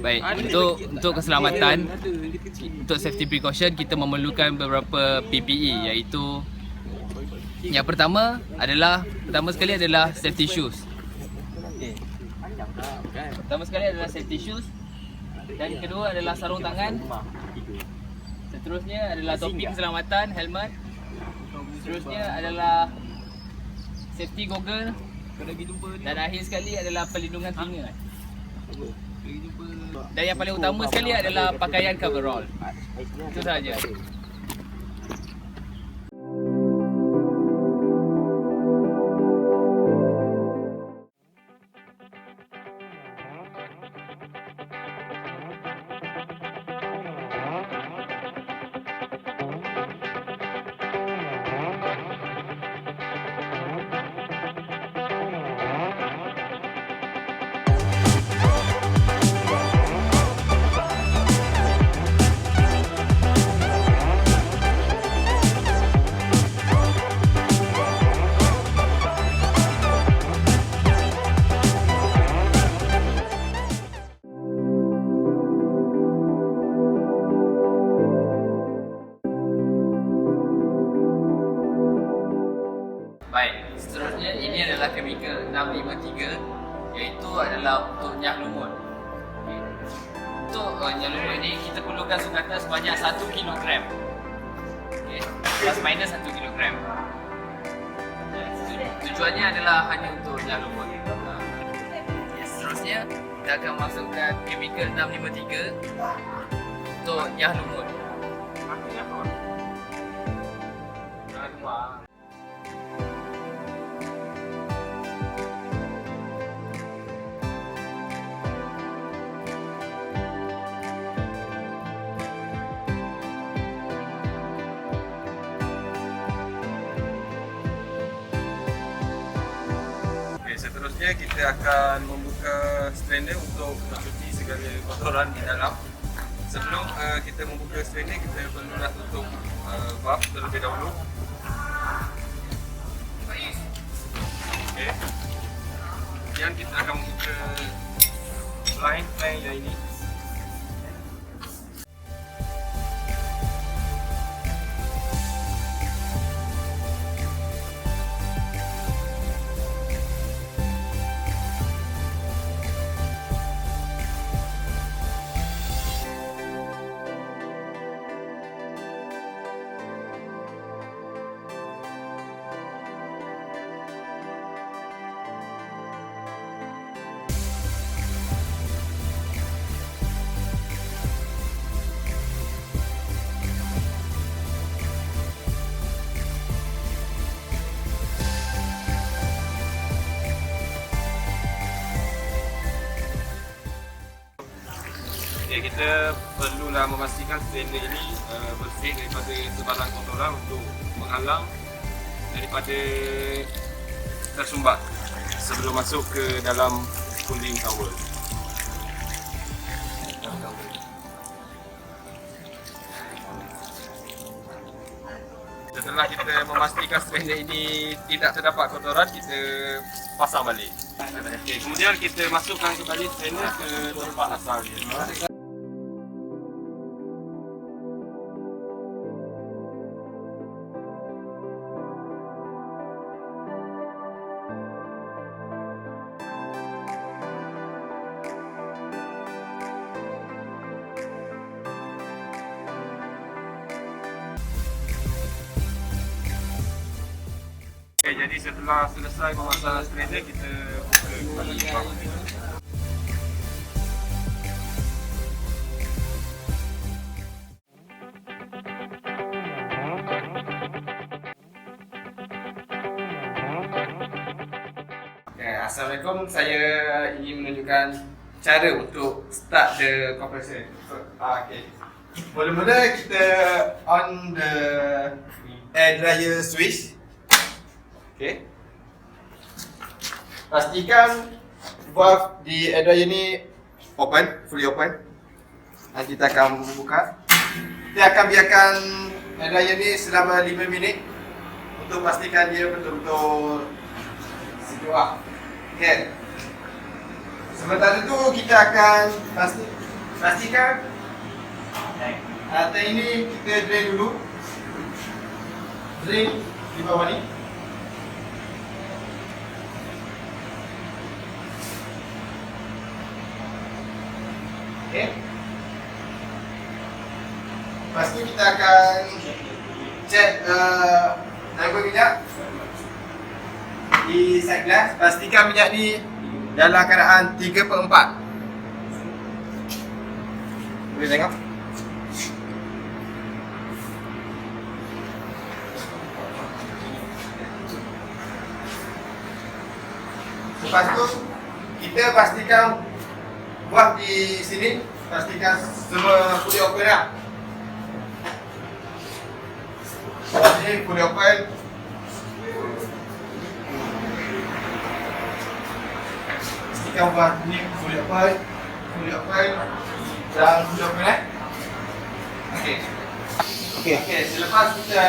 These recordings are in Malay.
Baik, untuk keselamatan, untuk safety precaution kita memerlukan beberapa PPE, iaitu yang pertama sekali adalah safety shoes. Pertama sekali adalah safety shoes, dan kedua adalah sarung tangan. Seterusnya adalah topi keselamatan, helmet. Seterusnya adalah safety goggle, dan akhir sekali adalah perlindungan telinga. Dan yang paling utama sekali adalah pakaian coverall. Itu sahaja. Baik, seterusnya ini adalah chemical 653, iaitu adalah untuk nyah lumut. Untuk nyah lumut ini kita perlukan sukatan sebanyak 1 kg. Plus minus 1 kg. Tujuannya adalah hanya untuk nyah lumut. Seterusnya kita akan masukkan chemical 653 untuk nyah lumut. Seterusnya kita akan membuka strainer untuk mencuci segala kotoran di dalam. Sebelum kita membuka strainer, kita perlu nak tutup valve terlebih dahulu. Okay. Kemudian kita akan membuka line yang ini. Okay, kita perlulah memastikan strainer ini bersih daripada sebarang kotoran untuk menghalang daripada tersumbat sebelum masuk ke dalam cooling tower. Setelah kita memastikan strainer ini tidak terdapat kotoran, kita pasang balik. Okay, kemudian kita masukkan kembali strainer ke tempat asalnya. Okay, jadi setelah selesai memasang strainer, kita buka kembali valve. Okay, Assalamualaikum, saya ingin menunjukkan cara untuk start the compressor. Okay. Mula-mula kita on the air dryer switch. Okay. Pastikan valve di air dryer ni open, fully open. Dan kita akan buka. Kita akan biarkan air dryer ni selama 5 minit untuk pastikan dia betul-betul sejuk. Okay. Sementara itu kita akan pastikan tank ini kita drain dulu. Drain di bawah ni. Okey. Lepas tu kita akan cek level minyak di side glass. Pastikan minyak ni dalam keadaan 3/4. Boleh tengok? Lepas tu kita pastikan buat di sini, pastikan semua fully open lah. Buat sini fully open. Pastikan buat ni fully open dan fully open Okey. Okey, selepas kita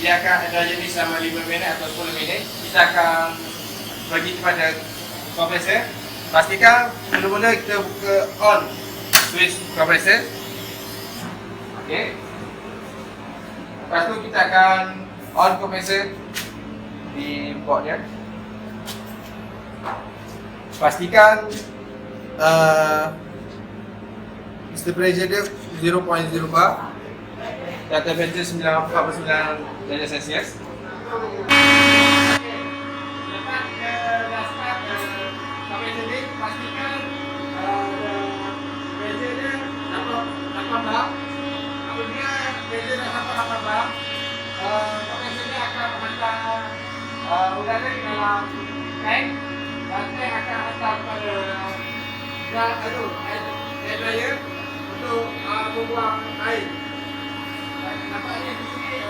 biarkan hydraulic ni selama 5 minit atau 10 minit, kita akan pergi kepada kompresor. Pastikan mula-mula kita buka on switch kompresor. Okey. Lepas tu kita akan on kompresor di port dia. Pastikan Mr. pressure dia 0.0 bar dan temperature 49 darjah Celsius. Selepas kita dah start kompresor ni, pastikan pressure dia 8 bar. Apabila pressure dah sampai 8 bar, kompresor ni akan menghantar udara di dalam tank dan tank akan hantar kepada air dryer untuk membuang air. Nampaknya di sini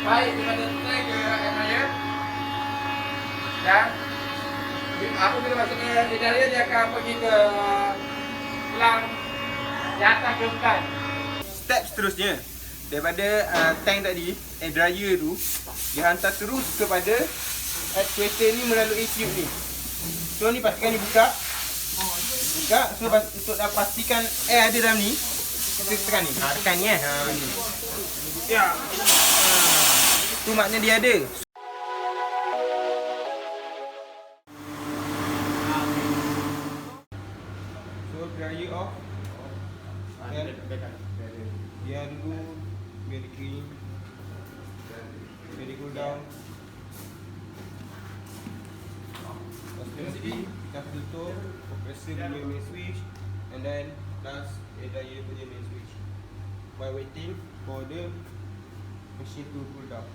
baik daripada tank ke air dryer. Dan apabila masuk ke air dryer, dia akan pergi ke pelang di atas permukaan. Step seterusnya, daripada tank tadi, air dryer tu dia hantar terus kepada actuator ni melalui tube ni. So ni pastikan ni buka. So untuk dah pastikan air ada dalam ni, kita tekan ni. Tekan ni ni. Ya. Tu maknanya dia ada. So dryer off. Biar dulu biar dia kering. Biar dia cool down. Lepas tu kita tutup compressor punya main switch and then plus air dryer punya main switch while waiting for the machine to cool down.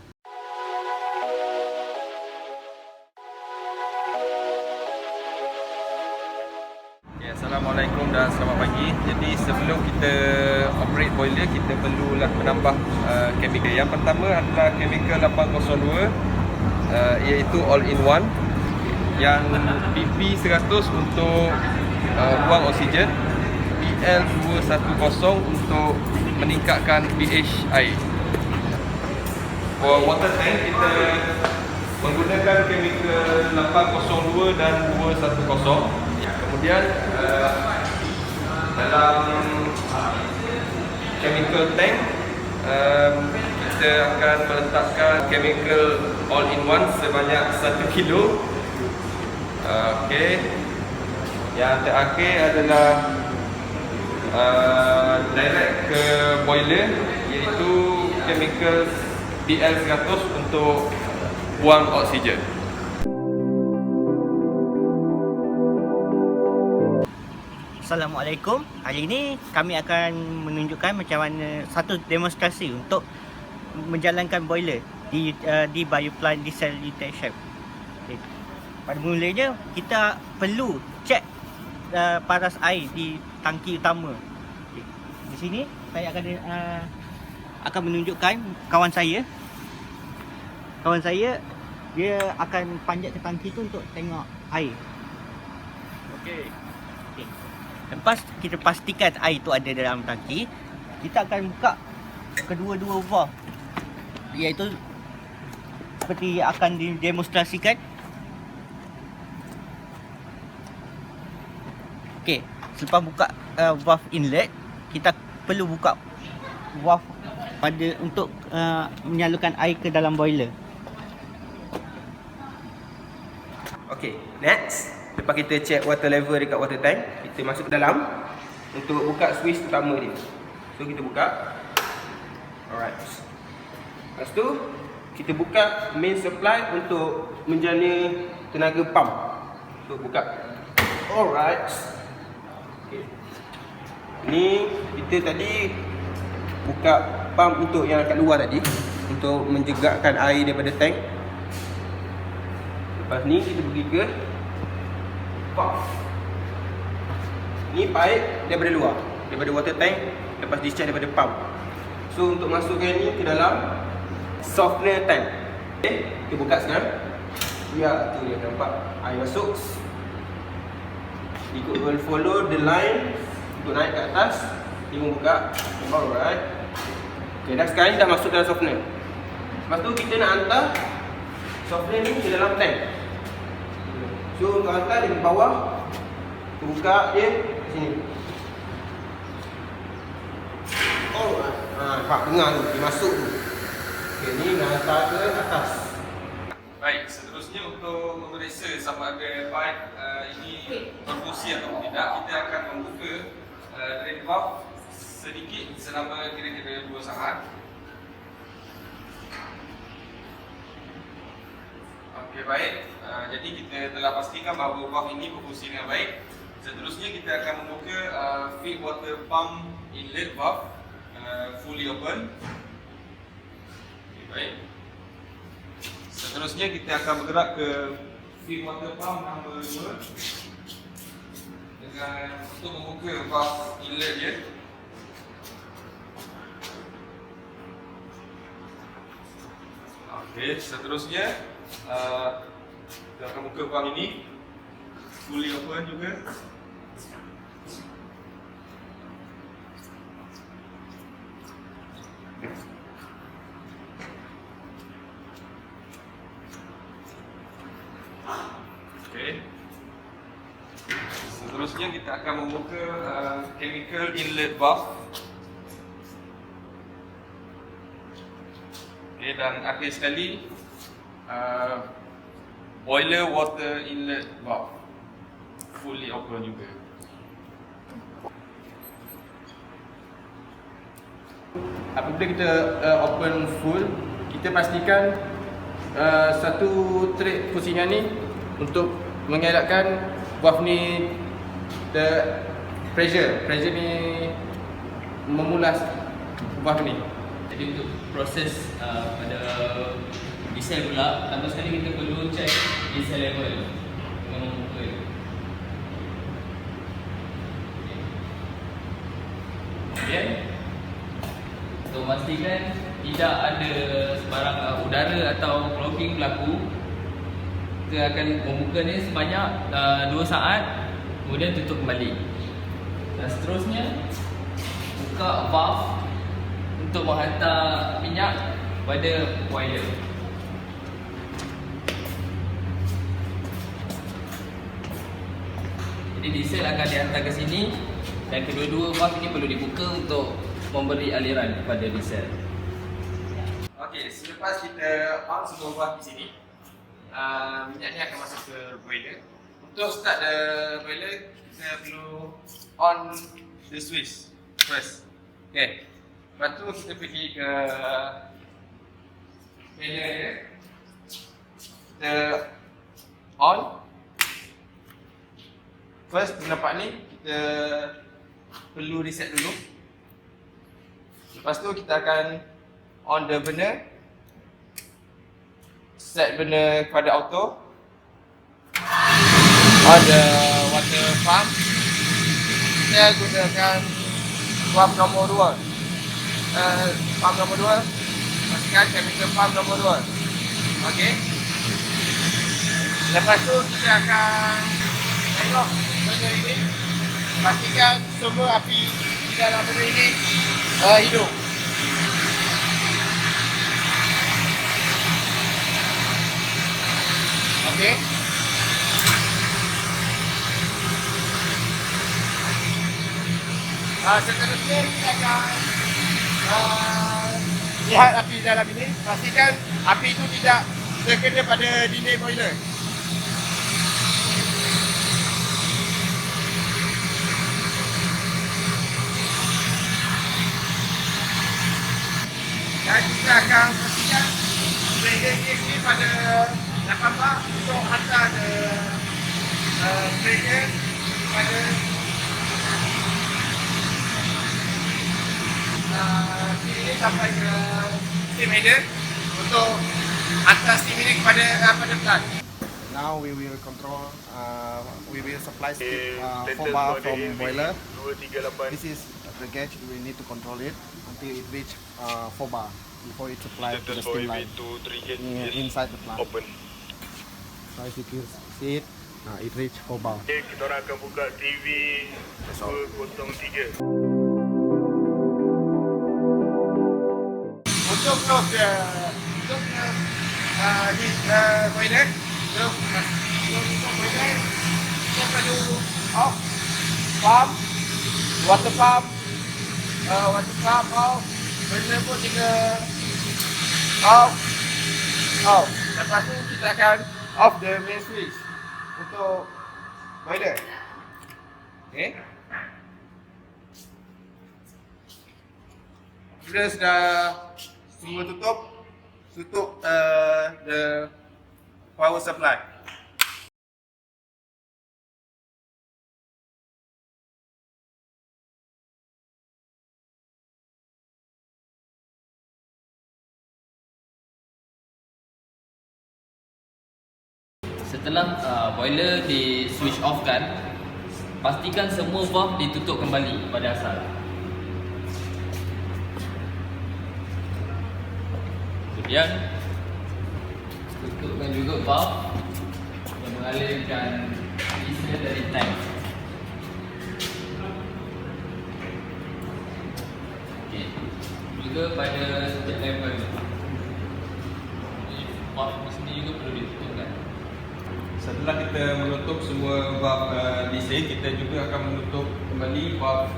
Okay, Assalamualaikum dan selamat pagi. Jadi sebelum kita operate boiler, kita perlulah menambah chemical. Yang pertama adalah chemical 802 iaitu all in one, yang PP 100 untuk buang oksigen, PL210 untuk meningkatkan pH air. For water tank kita menggunakan chemical 802 dan 210. Kemudian dalam chemical tank kita akan meletakkan chemical all in one sebanyak 1 kilo. Okey. Yang terakhir adalah direct ke boiler, iaitu chemical PL100 untuk buang oksigen. Assalamualaikum. Hari ini kami akan menunjukkan macam mana satu demonstrasi untuk menjalankan boiler di bioplant desalination. Okay. Pada mulanya kita perlu cek paras air di tangki utama. Okay. Di sini saya akan menunjukkan kawan saya. Kawan saya dia akan panjat ke tangki tu untuk tengok air. Okey. Okay. Lepas kita pastikan air tu ada dalam tangki, kita akan buka kedua-dua valve, iaitu seperti akan didemonstrasikan. Okey, selepas buka valve inlet, kita perlu buka valve untuk menyalurkan air ke dalam boiler. Okay, next. Lepas kita check water level dekat water tank, kita masuk ke dalam untuk buka switch utama dia. So kita buka. Alright. Lepas tu kita buka main supply untuk menjana tenaga pump. So buka. Alright. Okay. Ni kita tadi buka pump untuk yang kat luar tadi, untuk menjegakkan air daripada tank. Lepas ni kita pergi ke pump. Ni pipe daripada luar, daripada water tank, lepas discharge daripada pump. So untuk masukkan ni ke dalam softener tank. Okay, kita buka sekarang. Ya, tu dia nampak air masuk. Ikut follow the line untuk naik ke atas. Dia membuka. Alright. Okay, dah sekarang ni dah masuk dalam softener. Lepas tu kita nak hantar softener ni ke dalam tank. So untuk hantar dia ke bawah, kita buka dia ke sini. Alright. Nampak dengar tu, dia masuk tu. Okay, ni nak hantar ke atas. Baik, seterusnya untuk memeriksa sama ada pipe ini berfungsi atau tidak, kita akan membuka drain valve sedikit selama kira-kira 2 saat. Okey, baik. Jadi kita telah pastikan bahawa valve ini berfungsi dengan baik. Seterusnya kita akan membuka feed water pump inlet valve fully open. Okey, baik. Seterusnya kita akan bergerak ke feed water pump nombor 2 dengan untuk membuka valve inlet dia. Okey, seterusnya kita akan buka valve ini fully open juga. Okey. Seterusnya kita akan membuka chemical inlet valve. Okey, dan akhir sekali boiler water inlet valve fully open juga. Apabila kita open full, kita pastikan satu tray pusingan ni untuk mengelakkan valve ni pressure ni memulas valve ni. Jadi untuk proses pada diesel pula, pertama sekali kita perlu check diesel level dengan membuka. Kemudian untuk memastikan tidak ada sebarang udara atau clogging berlaku, kita akan membuka ni sebanyak 2 saat, kemudian tutup kembali. Dan seterusnya buka valve untuk menghantar minyak pada boiler. Jadi diesel akan dihantar ke sini dan kedua-dua valve ini perlu dibuka untuk memberi aliran kepada diesel. Okey, selepas kita on semua valve di sini, minyak ni akan masuk ke boiler. Untuk start the boiler, kita perlu on the switch first. Okay. Lepas tu kita pergi ke boiler dia. Kita on. First, nampak ni, kita perlu reset dulu. Lepas tu kita akan on the burner, set burner kepada auto, on the water pump. Kita gunakan pump nombor 2. Pump nombor 2, pastikan chemical pump nombor 2. Okey. Lepas tu kita akan tengok burner ini, pastikan semua api di dalam burner ini hidup. Okey. Seterusnya kita akan lihat api dalam ini. Pastikan api itu tidak terkena pada dinding boiler. Dan kita akan pastikan pressure gauge ni pada 8 bar untuk hantar ke pressure pada sini sampai ke steam header untuk hantar steam ini kepada plant. Now we will control, we will supply 4 bar from boiler. This is the gauge, we need to control it until it reach 4 bar before it supply to the steam line inside the plant. So as you can see it, it reach 4 bar. Kita orang akan buka TV 203. Untuk boiler, untuk boiler kita perlu off pump, water pump off, boiler pun juga off. Lepas tu kita akan off the main switch untuk boiler. Okay. Bila sudah semua tutup the power supply. Setelah boiler di switch off kan, pastikan semua valve ditutup kembali pada asal. Kemudian tutupkan juga valve yang mengalirkan diesel dari tank. Okey. Juga pada jet level valve di sini juga perlu ditutupkan. Setelah kita menutup semua valve DC, kita juga akan menutup kembali valve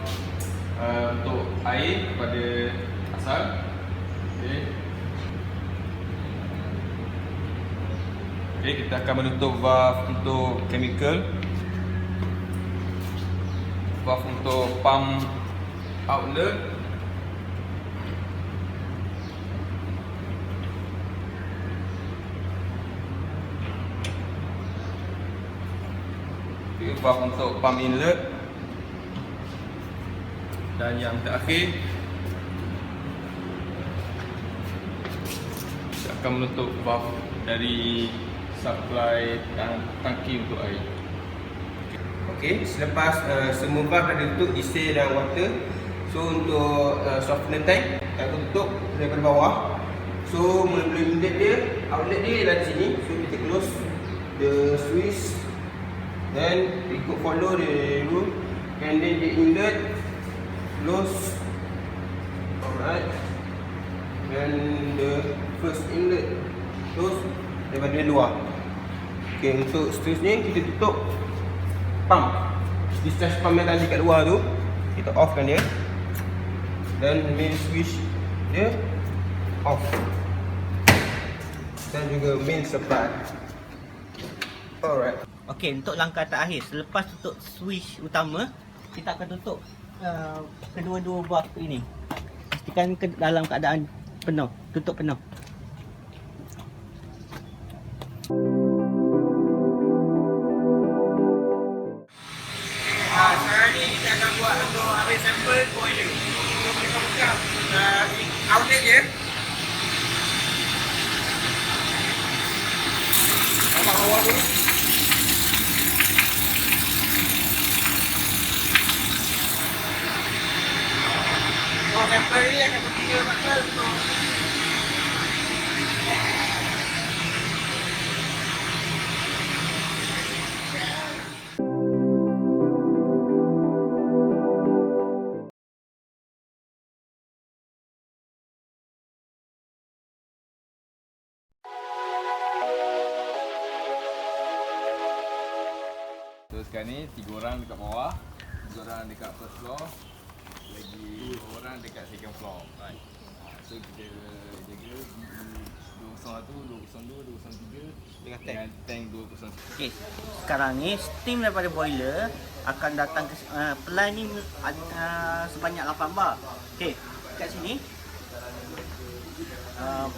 untuk air pada asal. Okey, kita akan menutup valve untuk chemical, valve untuk pump outlet, valve untuk pump inlet, dan yang terakhir kita akan menutup valve dari supply tangki untuk air. Okey, selepas semua valve dah ditutup, diesel dan water. So untuk softener tank, kita tutup daripada bawah. So mula-mula inlet dia, outlet dia adalah di sini. So kita close the switch. Then ikut follow the rule, and then the inlet close. Alright. Then the first inlet close daripada luar. Okay, untuk seterusnya kita tutup pump. Discharge pump yang tadi kat luar tu, kita offkan dia. Dan main switch dia off. Dan juga main supply. Alright. Okey, untuk langkah terakhir, selepas tutup switch utama, kita akan tutup kedua-dua valve ini. Pastikan dalam keadaan penuh, tutup penuh. Sekarang ni kita akan buat untuk ambil sampel boiler. Untuk kita buka outlet dia. Bawah dulu. Sampel ni akan bertiga bakal untuk So sekarang ni 3 orang dekat bawah, 3 orang dekat first floor. lagi 2 orang dekat second floor. So kita jaga 201, 202, 203 dengan tank 201. Okey, sekarang ni steam daripada boiler akan datang ke pelan ni sebanyak 8 bar. Okey, kat sini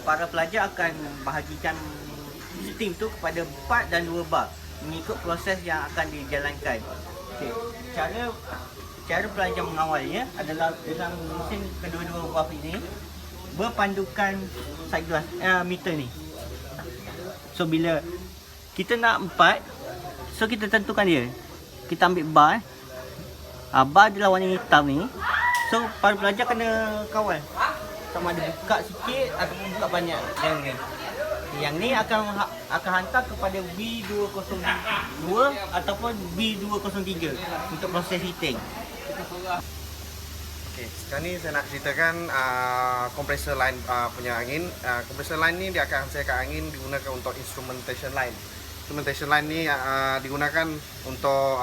para pelajar akan bahagikan steam tu kepada 4 dan 2 bar mengikut proses yang akan dijalankan. Okey, cara pelajar mengawalnya adalah dengan mesin kedua-dua valve ini berpandukan side glass meter ni. So bila kita nak 4, so kita tentukan dia. Kita ambil bar. Bar adalah warna hitam ni. So para pelajar kena kawal. Sama ada buka sikit ataupun buka banyak. Yang ni akan hantar kepada B202 ataupun B203 untuk proses heating. Okay, sekarang ni saya nak ceritakan compressor line punya angin. Compressor line ni dia akan hasilkan angin digunakan untuk instrumentation line. Instrumentation line ni digunakan untuk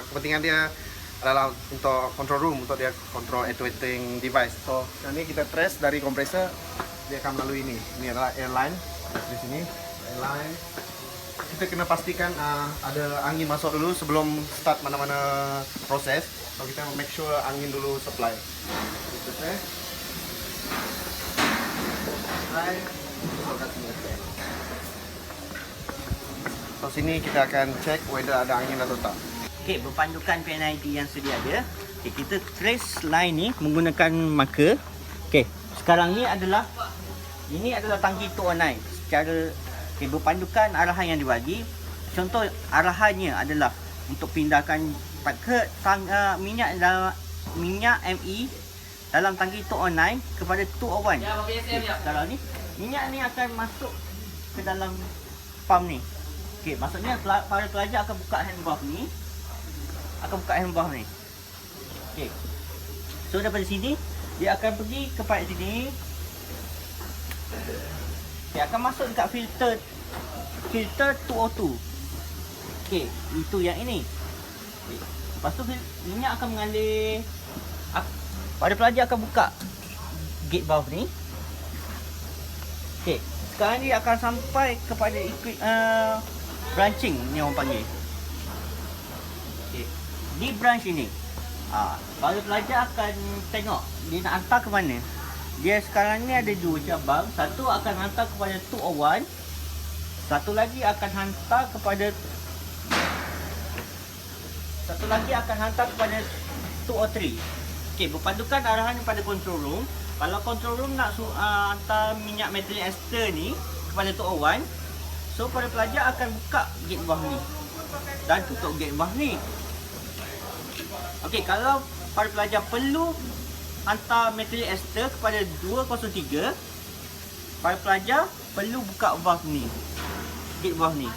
kepentingan dia adalah untuk control room, untuk dia control actuating device. So sekarang ni kita trace dari kompresor, dia akan melalui ini. Ini adalah airline di sini. Airline. Kita kena pastikan ada angin masuk dulu sebelum start mana-mana proses. So kita make sure angin dulu supply. Kita test. Supply. So sini kita akan check whether ada angin atau tak. Okey, berpandukan PNID yang sedia ada. Okey, kita trace line ni menggunakan marker. Okey, sekarang ni adalah tangki 209. Secara berpandukan arahan yang dibagi. Contoh arahannya adalah untuk pindahkan minyak ME dalam tangki 209 kepada 201. Okay, sekarang ni minyak ni akan masuk ke dalam pump ni. Okey, maksudnya para pelajar akan buka hand valve ni. Okey. So daripada sini dia akan pergi kepada sini. Dia akan masuk dekat filter 202. Okey, itu yang ini. Okay. Lepas tu minyak akan mengalir. Pada pelajar akan buka gate valve ni. Okey, sekarang ni akan sampai kepada branching ni orang panggil. Okey, di branch ini para pelajar akan tengok dia nak hantar ke mana. Dia sekarang ni ada 2 cabang. Satu akan hantar kepada 201. Satu lagi akan hantar kepada 203. Okey, berpandukan arahan pada control room. Kalau control room nak hantar minyak methyl ester ni kepada 201, so para pelajar akan buka gate valve ni dan tutup gate valve ni. Okey, kalau para pelajar perlu hantar methyl ester kepada 203, para pelajar perlu buka valve ni, gate valve ni.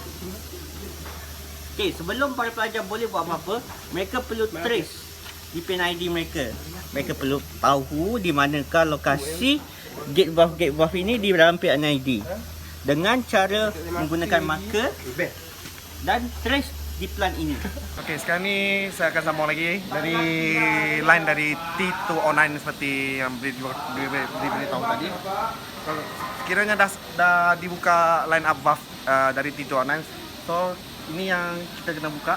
Okey, sebelum para pelajar boleh buat apa-apa, mereka perlu trace di PNID mereka. Mereka perlu tahu di manakah lokasi gate valve ini di dalam PNID dengan cara menggunakan marker dan trace di plan ini. Okey, sekarang ni saya akan sambung lagi dari line dari T209 seperti yang diberitahu tadi. So, sekiranya dah dibuka line up valve dari T209, so ini yang kita kena buka.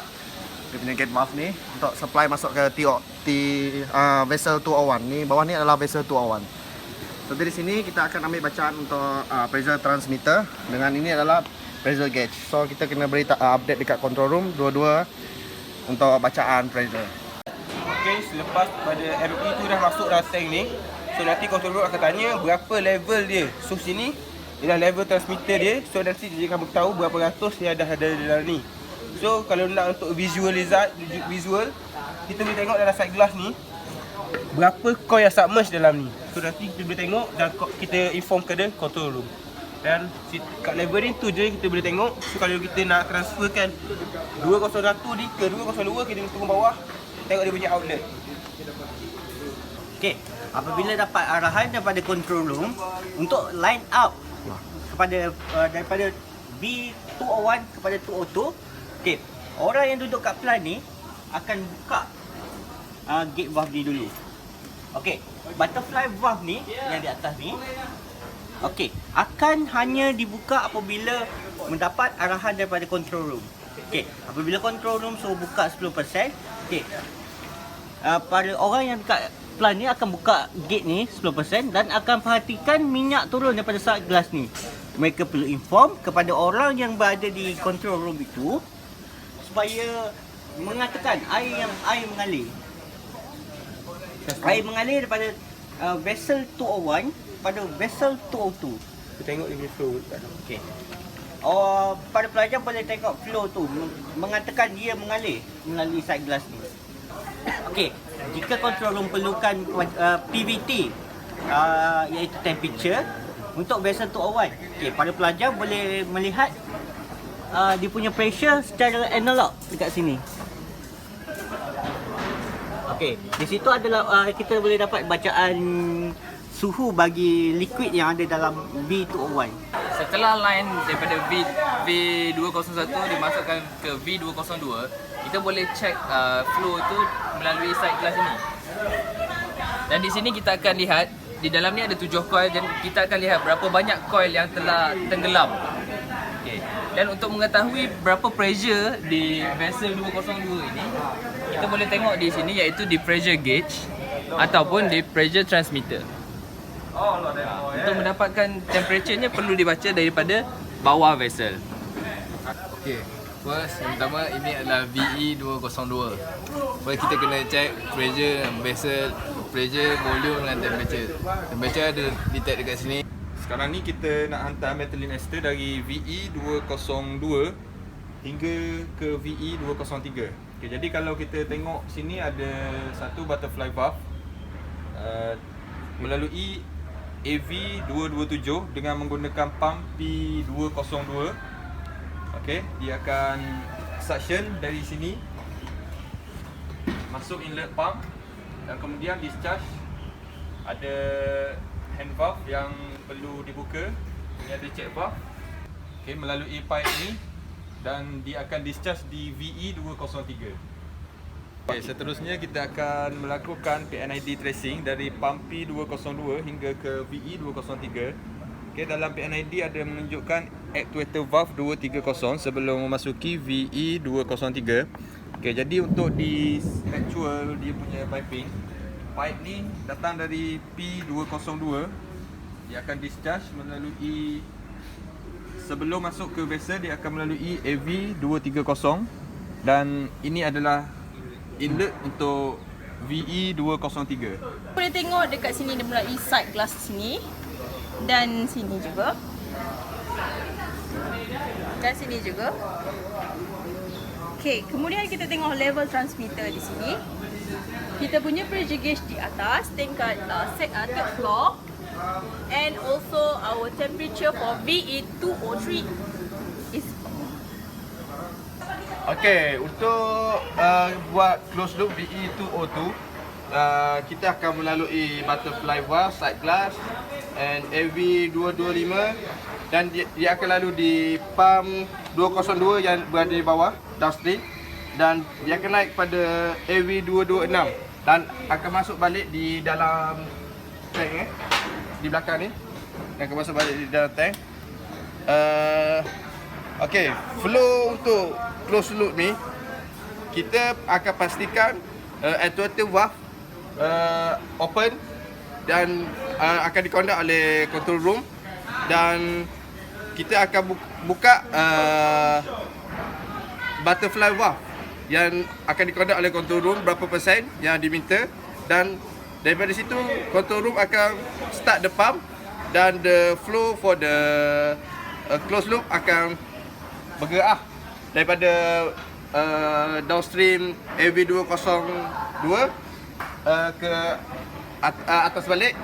Dia punya gate valve ni untuk supply masuk ke vessel 201. Ni bawah ni adalah vessel 201. So dari sini kita akan ambil bacaan untuk pressure transmitter. Dengan ini adalah pressure gauge. So kita kena beri update dekat control room dua-dua untuk bacaan pressure. Okay, selepas pada ME tu dah masuk dalam tank ni, so nanti control room akan tanya berapa level dia. So sini ialah level transmitter dia. So nanti dia akan beritahu berapa ratus dia dah ada dalam ni. So kalau nak untuk visual, kita boleh tengok dalam side glass ni berapa coil yang submerge dalam ni. So nanti kita boleh tengok dan kita inform ke dia control room. Dan kat level ni tu je kita boleh tengok. So kalau kita nak transferkan 201 ni ke 202, kita turun bawah, tengok dia punya outlet. Okey, apabila dapat arahan daripada control room untuk line up kepada daripada B201 kepada 202, okey, orang yang duduk kat plan ni akan buka gate valve ni dulu. Okey, butterfly valve ni yang di atas ni, okey, akan hanya dibuka apabila mendapat arahan daripada control room. Okey, apabila control room suruh buka 10%, okey. Pada orang yang dekat plant ni akan buka gate ni 10% dan akan perhatikan minyak turun daripada side glass ni. Mereka perlu inform kepada orang yang berada di control room itu supaya mengatakan air mengalir. Air mengalir daripada vessel 201 pada vessel 202. Kita tengok dia punya flow kat dalam. Okey. Pada pelajar boleh tengok flow tu mengatakan dia mengalir melalui side glass ni. Okey, jika control room perlukan PVT iaitu temperature untuk vessel 201. Okey, para pelajar boleh melihat dia punya pressure secara analog dekat sini. Okey, di situ adalah kita boleh dapat bacaan suhu bagi liquid yang ada dalam V201. Setelah line daripada V201 dimasukkan ke V202, kita boleh check flow tu melalui side glass ini. Dan di sini kita akan lihat di dalam ni ada 7 coil dan kita akan lihat berapa banyak coil yang telah tenggelam. Okay. Dan untuk mengetahui berapa pressure di vessel 202 ini, kita boleh tengok di sini iaitu di pressure gauge ataupun di pressure transmitter. Untuk mendapatkan temperaturenya perlu dibaca daripada bawah vessel. Okay, first yang pertama ini adalah VE202. First kita kena check pressure vessel, pressure, volume dengan temperature. Temperature ada detect dekat sini. Sekarang ni kita nak hantar methylene ester dari VE202 hingga ke VE203. Okay, jadi kalau kita tengok sini ada satu butterfly valve melalui AV227 dengan menggunakan pump P202. Okey, dia akan suction dari sini masuk inlet pump dan kemudian discharge. Ada hand valve yang perlu dibuka. Ini ada check valve. Okey, melalui pipe ni dan dia akan discharge di VE203. Okay, seterusnya kita akan melakukan PNID tracing dari pump P202 hingga ke VE203. Okay, dalam PNID ada menunjukkan actuator valve 230 sebelum memasuki VE203. Okay, jadi untuk di actual dia punya piping, pipe ni datang dari P202. Dia akan discharge melalui, sebelum masuk ke vessel dia akan melalui AV230 dan ini adalah inlet untuk VE203. Boleh tengok dekat sini dia melalui side glass sini dan sini juga. Dan sini juga. Okey, kemudian kita tengok level transmitter di sini. Kita punya pressure gauge di atas tingkat third floor and also our temperature for VE203 is. Okey, untuk buat close loop VE202, kita akan melalui butterfly valve, side glass and AV225 dan dia akan lalu di pump 202 yang berada di bawah downstream dan dia akan naik pada AV226 dan akan masuk balik di dalam tank di belakang ni. Dia akan masuk balik di dalam tank. Okey, flow untuk close loop ni kita akan pastikan actuator valve open dan akan dikondak oleh control room dan kita akan buka butterfly valve yang akan dikondak oleh control room berapa persen yang diminta dan daripada situ control room akan start the pump dan the flow for the close loop akan bergerak daripada downstream AV202 ke atas balik